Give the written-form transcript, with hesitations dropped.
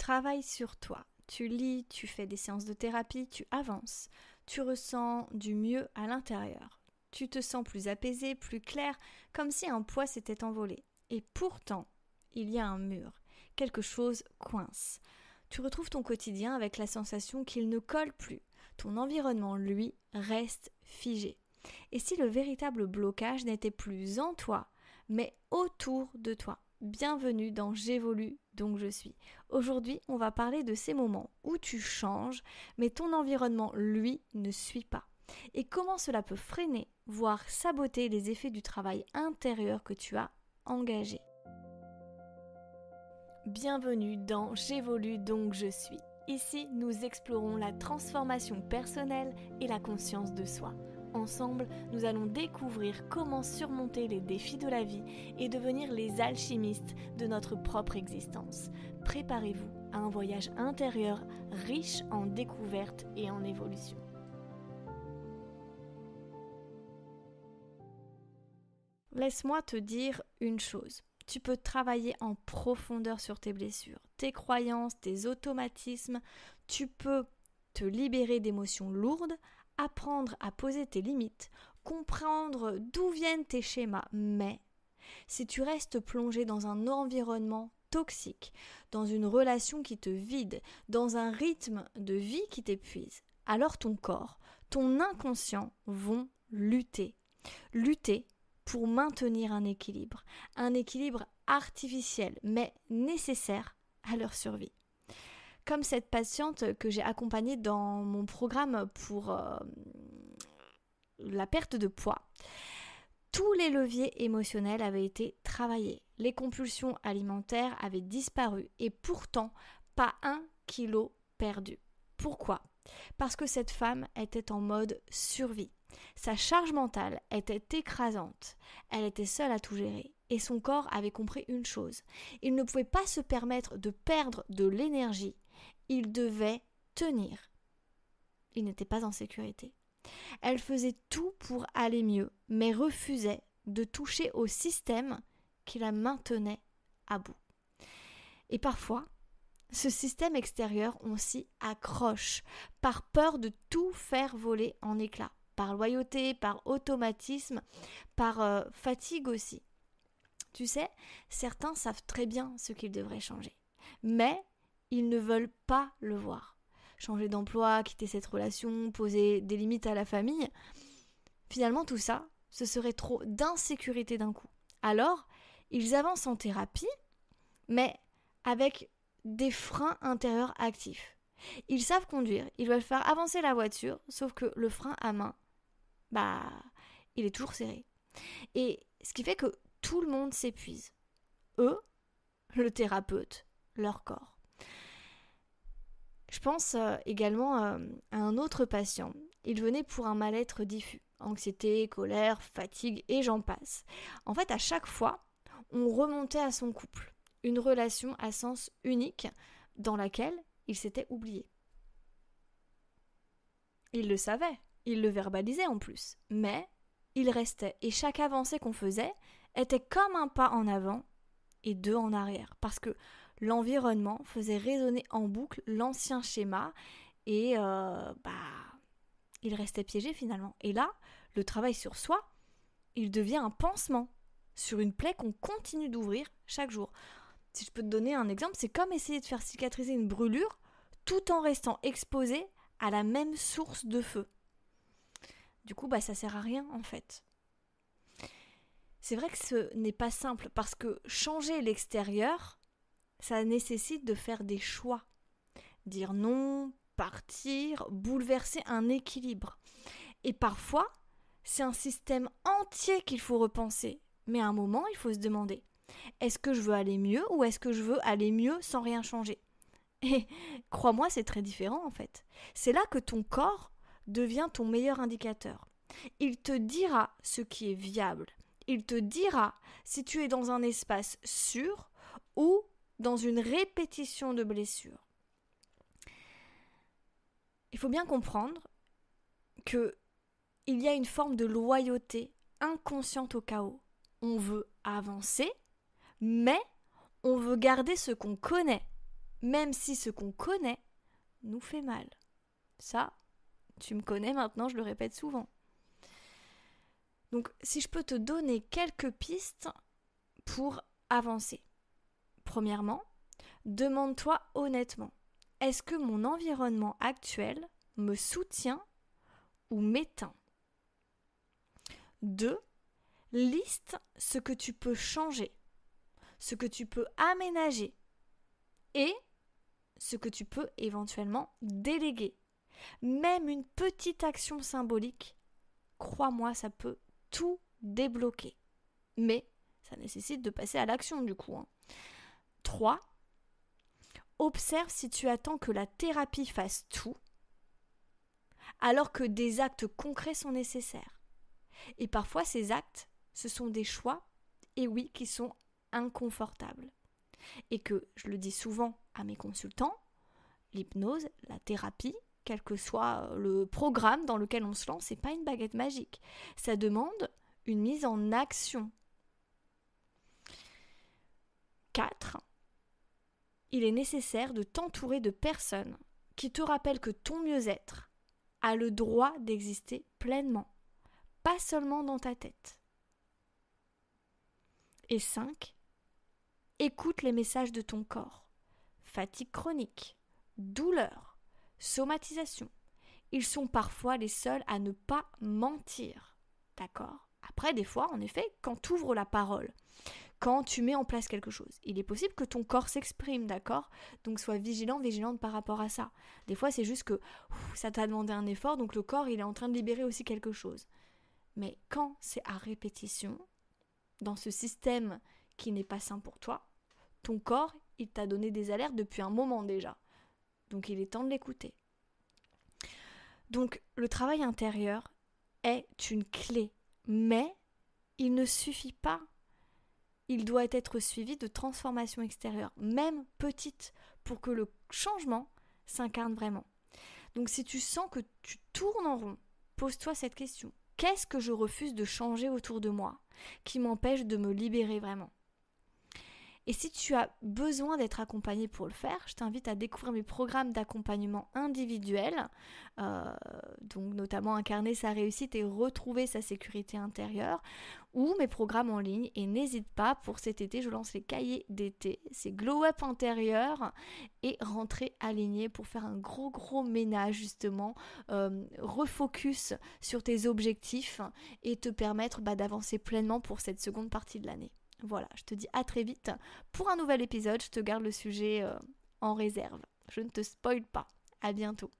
travailles sur toi. Tu lis, tu fais des séances de thérapie, tu avances. Tu ressens du mieux à l'intérieur. Tu te sens plus apaisé, plus clair, comme si un poids s'était envolé. Et pourtant, il y a un mur. Quelque chose coince. Tu retrouves ton quotidien avec la sensation qu'il ne colle plus. Ton environnement, lui, reste figé. Et si le véritable blocage n'était plus en toi, mais autour de toi? Bienvenue dans J'évolue, donc je suis. Aujourd'hui, on va parler de ces moments où tu changes, mais ton environnement, lui, ne suit pas. Et comment cela peut freiner, voire saboter les effets du travail intérieur que tu as engagé. Bienvenue dans J'évolue, donc je suis. Ici, nous explorons la transformation personnelle et la conscience de soi. Ensemble, nous allons découvrir comment surmonter les défis de la vie et devenir les alchimistes de notre propre existence. Préparez-vous à un voyage intérieur riche en découvertes et en évolution. Laisse-moi te dire une chose. Tu peux travailler en profondeur sur tes blessures, tes croyances, tes automatismes. Tu peux te libérer d'émotions lourdes, apprendre à poser tes limites, comprendre d'où viennent tes schémas. Mais si tu restes plongé dans un environnement toxique, dans une relation qui te vide, dans un rythme de vie qui t'épuise, alors ton corps, ton inconscient vont lutter. Lutter pour maintenir un équilibre artificiel mais nécessaire à leur survie. Comme cette patiente que j'ai accompagnée dans mon programme pour la perte de poids, tous les leviers émotionnels avaient été travaillés. Les compulsions alimentaires avaient disparu et pourtant pas 1 kilo perdu. Pourquoi ? Parce que cette femme était en mode survie. Sa charge mentale était écrasante. Elle était seule à tout gérer. Et son corps avait compris une chose. Il ne pouvait pas se permettre de perdre de l'énergie. Il devait tenir. Il n'était pas en sécurité. Elle faisait tout pour aller mieux, mais refusait de toucher au système qui la maintenait à bout. Et parfois, ce système extérieur, on s'y accroche par peur de tout faire voler en éclats, par loyauté, par automatisme, par fatigue aussi. Tu sais, certains savent très bien ce qu'ils devraient changer, mais ils ne veulent pas le voir. Changer d'emploi, quitter cette relation, poser des limites à la famille, finalement tout ça, ce serait trop d'insécurité d'un coup. Alors, ils avancent en thérapie, mais avec des freins intérieurs actifs. Ils savent conduire, ils veulent faire avancer la voiture, sauf que le frein à main, il est toujours serré. Et ce qui fait que tout le monde s'épuise. Eux, le thérapeute, leur corps. Je pense également à un autre patient. Il venait pour un mal-être diffus. Anxiété, colère, fatigue et j'en passe. En fait, à chaque fois, on remontait à son couple. Une relation à sens unique dans laquelle il s'était oublié. Il le savait, il le verbalisait en plus, mais il restait et chaque avancée qu'on faisait était comme un pas en avant et 2 en arrière parce que l'environnement faisait résonner en boucle l'ancien schéma et il restait piégé finalement. Et là, le travail sur soi, il devient un pansement sur une plaie qu'on continue d'ouvrir chaque jour. Si je peux te donner un exemple, c'est comme essayer de faire cicatriser une brûlure tout en restant exposé à la même source de feu. Du coup, ça sert à rien en fait. C'est vrai que ce n'est pas simple parce que changer l'extérieur, ça nécessite de faire des choix. Dire non, partir, bouleverser un équilibre. Et parfois, c'est un système entier qu'il faut repenser. Mais à un moment, il faut se demander, est-ce que je veux aller mieux ou est-ce que je veux aller mieux sans rien changer ? Et crois-moi, c'est très différent en fait. C'est là que ton corps devient ton meilleur indicateur. Il te dira ce qui est viable. Il te dira si tu es dans un espace sûr ou dans une répétition de blessures. Il faut bien comprendre qu'il y a une forme de loyauté inconsciente au chaos. On veut avancer, mais on veut garder ce qu'on connaît. même si ce qu'on connaît nous fait mal. Ça, tu me connais maintenant, je le répète souvent. Donc, si je peux te donner quelques pistes pour avancer. Premièrement, demande-toi honnêtement, est-ce que mon environnement actuel me soutient ou m'éteint ? 2. Liste ce que tu peux changer, ce que tu peux aménager et ce que tu peux éventuellement déléguer. Même une petite action symbolique, crois-moi, ça peut tout débloquer. Mais ça nécessite de passer à l'action du coup. 3. Observe si tu attends que la thérapie fasse tout, alors que des actes concrets sont nécessaires. Et parfois, ces actes, ce sont des choix, et oui, qui sont inconfortables. Et que, je le dis souvent à mes consultants, l'hypnose, la thérapie, quel que soit le programme dans lequel on se lance, c'est pas une baguette magique. Ça demande une mise en action. 4. Il est nécessaire de t'entourer de personnes qui te rappellent que ton mieux-être a le droit d'exister pleinement, pas seulement dans ta tête. Et 5. Écoute les messages de ton corps. Fatigue chronique, douleur, somatisation. Ils sont parfois les seuls à ne pas mentir. D'accord ? Après, des fois, en effet, quand tu ouvres la parole, quand tu mets en place quelque chose, il est possible que ton corps s'exprime, d'accord ? Donc sois vigilante par rapport à ça. Des fois, c'est juste que ça t'a demandé un effort, donc le corps, il est en train de libérer aussi quelque chose. Mais quand c'est à répétition, dans ce système qui n'est pas sain pour toi, ton corps, il t'a donné des alertes depuis un moment déjà. Donc il est temps de l'écouter. Donc le travail intérieur est une clé, mais il ne suffit pas. Il doit être suivi de transformations extérieures, même petites, pour que le changement s'incarne vraiment. Donc si tu sens que tu tournes en rond, pose-toi cette question. Qu'est-ce que je refuse de changer autour de moi qui m'empêche de me libérer vraiment ? Et si tu as besoin d'être accompagné pour le faire, je t'invite à découvrir mes programmes d'accompagnement individuel, donc notamment incarner sa réussite et retrouver sa sécurité intérieure, ou mes programmes en ligne. Et n'hésite pas, pour cet été, je lance les cahiers d'été. C'est Glow Up intérieur et rentrer aligné pour faire un gros ménage justement, refocus sur tes objectifs et te permettre d'avancer pleinement pour cette seconde partie de l'année. Voilà, je te dis à très vite pour un nouvel épisode. Je te garde le sujet en réserve. Je ne te spoil pas. À bientôt.